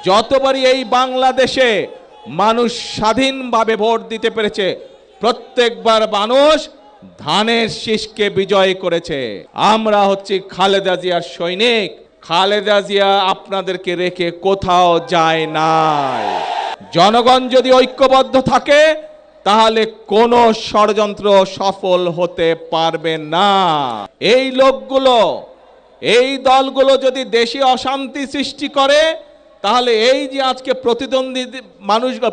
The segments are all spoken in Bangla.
যতবারই এই বাংলাদেশে মানুষ স্বাধীনভাবে ভোট দিতে পেরেছে, প্রত্যেকবার মানুষ ধানের শীষকে বিজয় করেছে। আমরা হচ্ছি খালেদা জিয়ার সৈনিক। খালেদা জিয়া আপনাদেরকে রেখে কোথাও যায় নাই। জনগণ যদি ঐক্যবদ্ধ থাকে তাহলে কোনো ষড়যন্ত্র সফল হতে পারবে না। এই লোকগুলো, এই দলগুলো যদি দেশে অশান্তি সৃষ্টি করে, তাহলে এই যে আজকে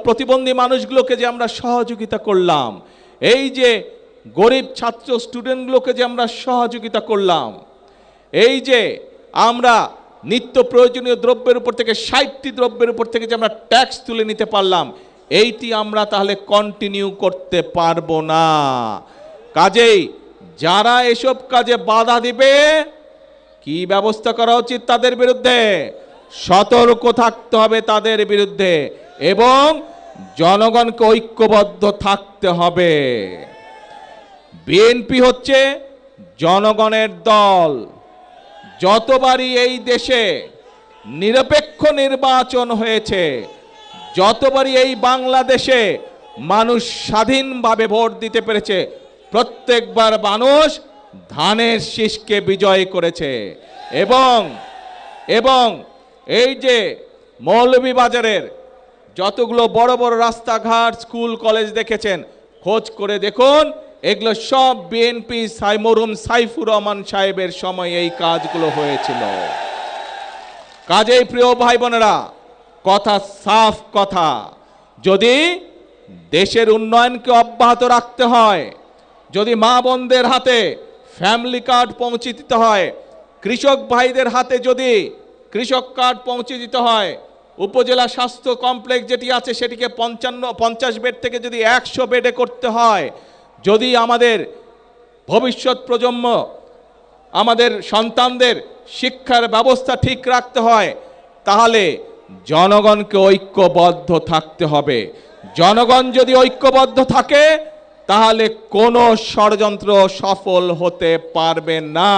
প্রতিবন্ধী মানুষগুলোকে যে আমরা সহযোগিতা করলাম, এই যে গরিব ছাত্র স্টুডেন্টগুলোকে যে আমরা সহযোগিতা করলাম, এই যে আমরা নিত্য প্রয়োজনীয় দ্রব্যের উপর থেকে 60টি দ্রব্যের উপর থেকে যে আমরা ট্যাক্স তুলে নিতে পারলাম, এইটি আমরা তাহলে কন্টিনিউ করতে পারবো না। কাজেই যারা এসব কাজে বাধা দিবে, কি ব্যবস্থা করা উচিত তাদের বিরুদ্ধে? সতর্ক থাকতে হবে তাদের বিরুদ্ধে, এবং জনগণকে ঐক্যবদ্ধ থাকতে হবে। বিএনপি হচ্ছে জনগণের দল। যতবারই এই দেশে নিরপেক্ষ নির্বাচন হয়েছে, যতবারই এই বাংলাদেশে মানুষ স্বাধীনভাবে ভোট দিতে পেরেছে, প্রত্যেকবার মানুষ ধানের শীষকে বিজয় করেছে। এবং এই যে মৌলভীবাজারের যতগুলো বড় বড় রাস্তাঘাট, স্কুল, কলেজ দেখেছেন, খোঁজ করে দেখুন, এগুলো সব বিএনপি মরহুম সাইফুর রহমান সাহেবের সময় এই কাজগুলো হয়েছিল। কাজেই প্রিয় ভাই বোনেরা, কথা সাফ কথা, যদি দেশের উন্নয়নকে অব্যাহত রাখতে হয়, যদি মা বোনদের হাতে ফ্যামিলি কার্ড পৌঁছে দিতে হয়, কৃষক ভাইদের হাতে যদি কৃষক কার্ড পৌঁছে দিতে হয়, উপজেলা স্বাস্থ্য কমপ্লেক্স যেটি আছে সেটিকে 50 বেড থেকে যদি 100 বেডে করতে হয়, যদি আমাদের ভবিষ্যৎ প্রজন্ম, আমাদের সন্তানদের শিক্ষার ব্যবস্থা ঠিক রাখতে হয়, তাহলে জনগণকে ঐক্যবদ্ধ থাকতে হবে। জনগণ যদি ঐক্যবদ্ধ থাকে তাহলে কোনো ষড়যন্ত্র সফল হতে পারবে না।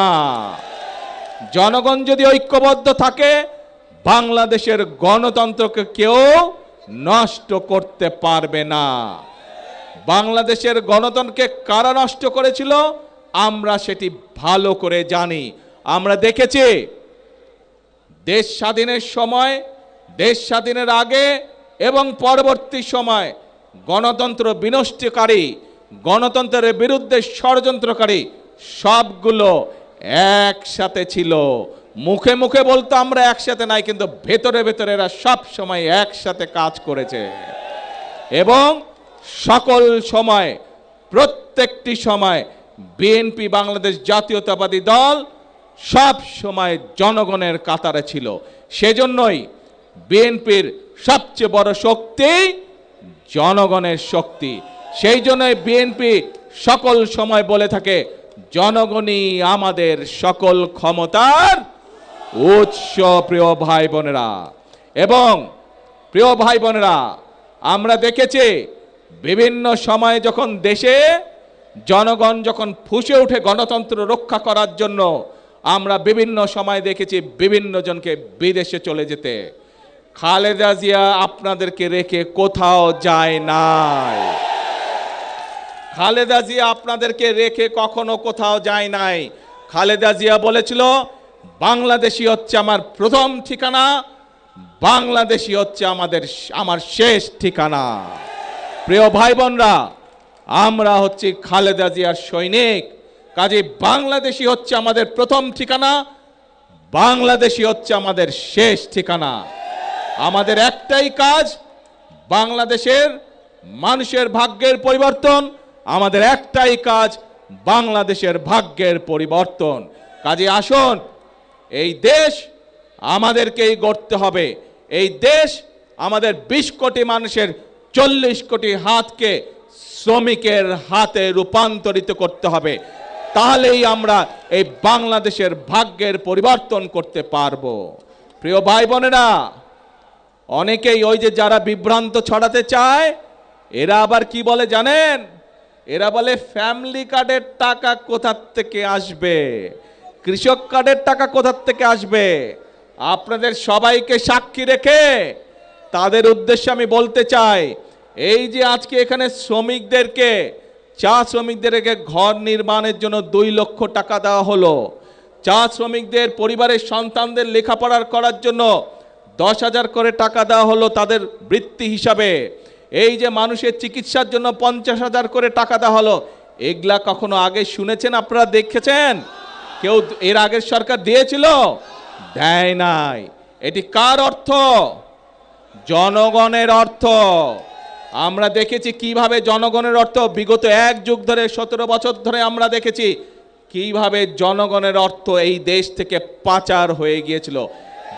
জনগণ যদি ঐক্যবদ্ধ থাকে, বাংলাদেশের গণতন্ত্রকে কেউ নষ্ট করতে পারবে না। বাংলাদেশের গণতন্ত্রকে কারা নষ্ট করেছিল আমরা সেটি ভালো করে জানি। আমরা দেখেছি দেশ স্বাধীনের সময়, দেশ স্বাধীনের আগে এবং পরবর্তী সময় গণতন্ত্র বিনষ্টকারী, গণতন্ত্রের বিরুদ্ধে ষড়যন্ত্রকারী সবগুলো একসাথে ছিল। মুখে মুখে বলতো আমরা একসাথে নাই, কিন্তু ভেতরে ভেতরে এরা সব সময় একসাথে কাজ করেছে। এবং সকল সময়, প্রত্যেকটি সময় বিএনপি, বাংলাদেশ জাতীয়তাবাদী দল, সব সময় জনগণের কাতারে ছিল। সেজন্যই বিএনপির সবচেয়ে বড় শক্তি জনগণের শক্তি। সেই জন্যই বিএনপি সকল সময় বলে থাকে, জনগণই আমাদের সকল ক্ষমতার উৎস। প্রিয় ভাই বোনেরা, এবং প্রিয় ভাই বোনেরা, আমরা দেখেছি বিভিন্ন সময় যখন দেশে জনগণ যখন ফুঁসে ওঠে গণতন্ত্র রক্ষা করার জন্য, আমরা বিভিন্ন সময় দেখেছি বিভিন্ন জনকে বিদেশে চলে যেতে। খালেদা জিয়া আপনাদেরকে রেখে কোথাও যায় নাই। খালেদা জিয়া আপনাদেরকে রেখে কখনো কোথাও যায় নাই। খালেদা জিয়া বলেছিল, বাংলাদেশই হচ্ছে আমার প্রথম ঠিকানা, বাংলাদেশই হচ্ছে আমার শেষ ঠিকানা। প্রিয় ভাই বোনরা, আমরা হচ্ছি খালেদা জিয়ার সৈনিক। কাজে বাংলাদেশই হচ্ছে আমাদের প্রথম ঠিকানা, বাংলাদেশই হচ্ছে আমাদের শেষ ঠিকানা। আমাদের একটাই কাজ, বাংলাদেশের মানুষের ভাগ্যের পরিবর্তন। আমাদের একটাই কাজ, বাংলাদেশের ভাগ্যের পরিবর্তন। কাজে আসুন, এই দেশ আমাদেরকেই গড়তে হবে। এই দেশ আমাদের 20 কোটি মানুষের 40 কোটি হাতকে শ্রমিকের হাতে রূপান্তরিত করতে হবে। তাহলেই আমরা এই বাংলাদেশের ভাগ্যের পরিবর্তন করতে পারবো। প্রিয় ভাই বোনেরা, অনেকেই ওই যে যারা বিভ্রান্ত ছড়াতে চায়, এরা আবার কি বলে জানেন? এরা বলে ফ্যামিলি কার্ডের টাকা কোথা থেকে আসবে, কৃষক কার্ডের টাকা কোথা থেকে আসবে, আপনাদের সবাইকে সাক্ষী রেখে তাদের উদ্দেশ্যে আমি বলতে চাই, এই যে আজকে এখানে শ্রমিকদেরকে, চা শ্রমিকদেরকে ঘর নির্মাণের জন্য 2 লক্ষ টাকা দেওয়া হলো, চা শ্রমিকদের পরিবারের সন্তানদের লেখাপড়া করার জন্য 10,000 করে টাকা দেওয়া হলো তাদের বৃত্তি হিসাবে, এই যে মানুষের চিকিৎসার জন্য 50,000 করে টাকা দেওয়া হলো, এগুলা কখনো আগে শুনেছেন? আপনারা দেখেছেন? কেউ এর আগের সরকার দিয়েছিল? দেয় নাই। এটি কার অর্থ? জনগণের অর্থ। আমরা দেখেছি কিভাবে জনগণের অর্থ বিগত 1 যুগ ধরে, 17 বছর ধরে আমরা দেখেছি কিভাবে জনগণের অর্থ এই দেশ থেকে পাচার হয়ে গিয়েছিল।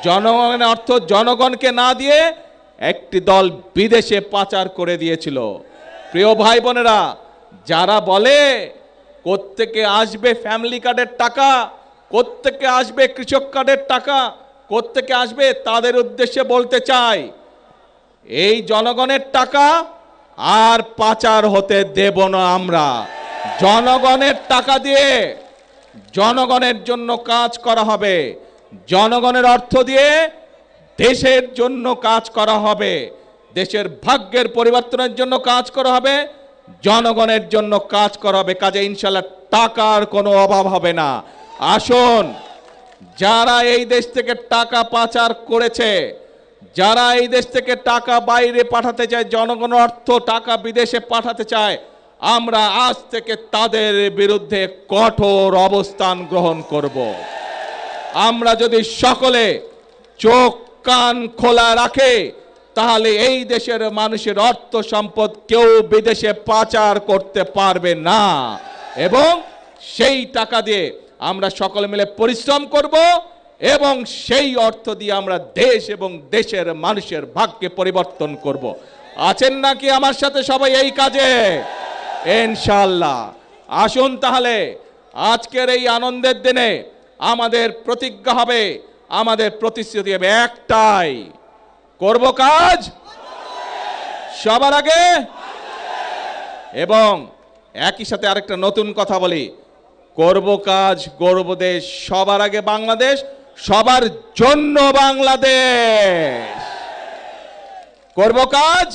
জনগণের অর্থ জনগণকে না দিয়ে একটি দল বিদেশে পাচার করে দিয়েছিল। প্রিয় ভাই বোনেরা, যারা বলে কোত্থেকে আসবে ফ্যামিলি কার্ডের টাকা, কোত্থেকে আসবে কৃষক কার্ডের টাকা, কোত্থেকে আসবে, তাদের উদ্দেশ্যে বলতে চাই, এই জনগণের টাকা আর পাচার হতে দেব না আমরা। জনগণের টাকা দিয়ে জনগণের জন্য কাজ করা হবে, জনগণের অর্থ দিয়ে দেশের জন্য কাজ করা হবে, দেশের ভাগ্যের পরিবর্তনের জন্য কাজ করা হবে, জনগণের জন্য কাজ করা হবে। কাজে ইনশাআল্লাহ টাকার কোনো অভাব হবে না। আসুন, যারা এই দেশ থেকে টাকা পাচার করেছে, যারা এই দেশ থেকে টাকা বাইরে পাঠাতে চায়, জনগণের অর্থ টাকা বিদেশে পাঠাতে চায়, আমরা আজ থেকে তাদের বিরুদ্ধে কঠোর অবস্থান গ্রহণ করব। আমরা যদি সকলে চোখ কান খোলা রাখে, তাহলে এই দেশের মানুষের অর্থ সম্পদ কেউ বিদেশে পাচার করতে পারবে না, এবং সেই টাকা দিয়ে আমরা সকলে মিলে পরিশ্রম করব এবং সেই অর্থ দিয়ে আমরা দেশ এবং দেশের মানুষের ভাগ্যে পরিবর্তন করব। আছেন নাকি আমার সাথে সবাই এই কাজে? ইনশাআল্লাহ। আসুন তাহলে আজকের এই আনন্দের দিনে আমাদের প্রতিজ্ঞা হবে, আমাদের প্রতিশ্রুতি হবে একটাই, করব কাজ সবার আগে। এবং একই সাথে আরেকটা নতুন কথা বলি, করব কাজ, গর্ব দেশ, সবার আগে বাংলাদেশ, সবার জন্য বাংলাদেশ। করব কাজ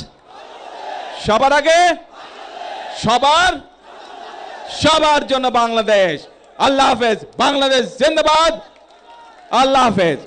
সবার আগে, সবার জন্য বাংলাদেশ। আল্লাহ হাফেজ। বাংলাদেশ জিন্দাবাদ। আল্লাহ হাফেজ।